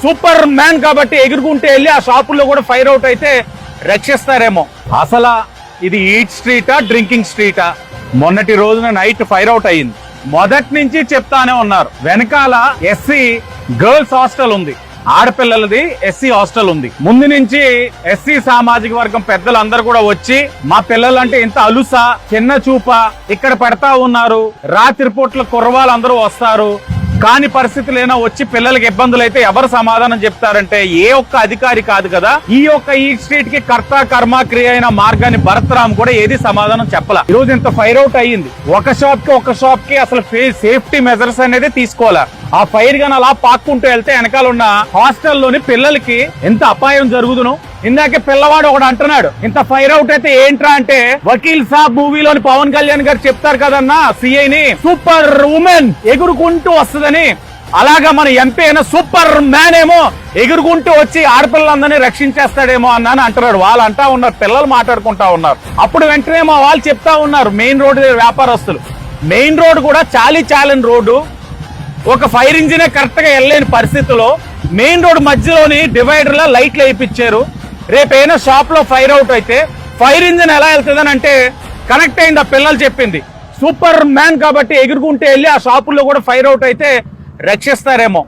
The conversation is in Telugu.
సూపర్ మ్యాన్ కాబట్టి ఎగురుకుంటే వెళ్ళి ఆ షాపుల్లో కూడా ఫైర్ అవుట్ అయితే రక్షిస్తారేమో. అసలు ఇది ఈట్ స్ట్రీటా డ్రింకింగ్ స్ట్రీటా? మొన్నటి రోజున నైట్ ఫైర్ అవుట్ అయ్యింది. మొదటి నుంచి చెప్తానే ఉన్నారు, వెనకాల ఎస్సీ గర్ల్స్ హాస్టల్ ఉంది, ఆడపిల్లలది ఎస్సీ హాస్టల్ ఉంది. ముందు నుంచి ఎస్సీ సామాజిక వర్గం పెద్దలందరూ కూడా వచ్చి మా పిల్లలంటే ఇంత అలుసా చిన్న చూప ఇక్కడ పెడతా ఉన్నారు, రాత్రి పూట్ల కుర్రవాళ్ళందరూ వస్తారు, కాని పరిస్థితులైనా వచ్చి పిల్లలకి ఇబ్బందులు అయితే ఎవరు సమాధానం చెప్తారంటే ఏ ఒక్క అధికారి కాదు కదా. ఈ యొక్క ఈ స్ట్రీట్ కి కర్త కర్మ క్రియ అయిన మార్గాన్ని భరతరామ్ కూడా ఏది సమాధానం చెప్పాల. ఈ రోజు ఇంత ఫైర్ అవుట్ అయ్యింది, ఒక షాప్ కి అసలు సేఫ్టీ మెజర్స్ అనేది తీసుకోవాలా. ఆ ఫైర్ గాని అలా పాక్కుంటూ వెళ్తే వెనకాల ఉన్న హాస్టల్లోని పిల్లలకి ఎంత అపాయం జరుగుదును. ఇందాకే పిల్లవాడు ఒకడు అంటున్నాడు, ఇంత ఫైర్ అవుట్ అయితే ఏంట్రా అంటే, వకీల్ సాబ్ మూవీలోని పవన్ కళ్యాణ్ గారు చెప్తారు కదన్నా సిఐని, సూపర్ ఉమెన్ ఎగురుకుంటూ వస్తుందని, అలాగా మన ఎంపీ అయినా సూపర్ మ్యాన్ ఏమో ఎగురుకుంటూ వచ్చి ఆడపిల్లలందరినీ రక్షించేస్తాడేమో అన్నాను అంటున్నాడు. వాళ్ళు అంటా ఉన్నారు, పిల్లలు మాట్లాడుకుంటా ఉన్నారు. అప్పుడు వెంటనే మా వాళ్ళు చెప్తా ఉన్నారు, మెయిన్ రోడ్డు వ్యాపారస్తులు, మెయిన్ రోడ్డు కూడా చాలని రోడ్డు, ఒక ఫైర్ ఇంజిన్ కరెక్ట్ గా వెళ్ళలేని పరిస్థితిలో మెయిన్ రోడ్ మధ్యలోని డివైడర్ లా లైట్లు వేయించారు. రేపైనా షాప్ లో ఫైర్ అవుట్ అయితే ఫైర్ ఇంజిన్ ఎలా వెళ్తుందని అంటే కనెక్ట్ అయింది. ఆ పిల్లలు చెప్పింది, సూపర్ మ్యాన్ కాబట్టి ఎగురుకుంటే వెళ్ళి ఆ షాపుల్లో కూడా ఫైర్ అవుట్ అయితే రక్షిస్తారేమో.